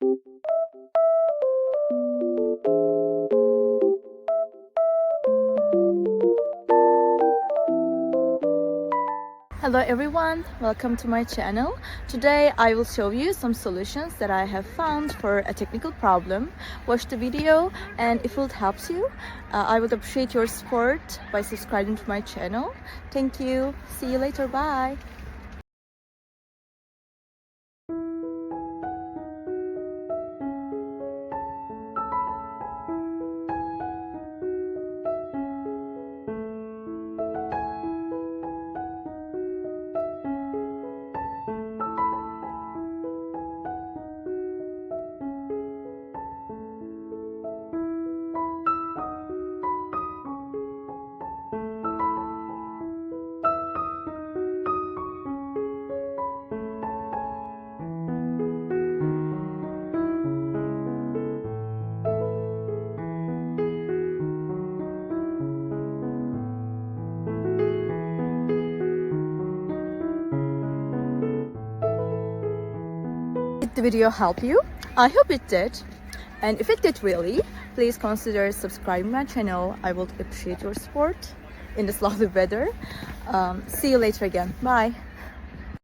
Hello everyone, welcome to my channel. Today I will show you some solutions that I have found for a technical problem. Watch the video, and if it helps you, I would appreciate your support by subscribing to my channel. Thank you. See you later. Bye. Did the video help you? I hope it did. And if it did really, please consider subscribing my channel. I would appreciate your support in this lovely weather. See you later again. Bye.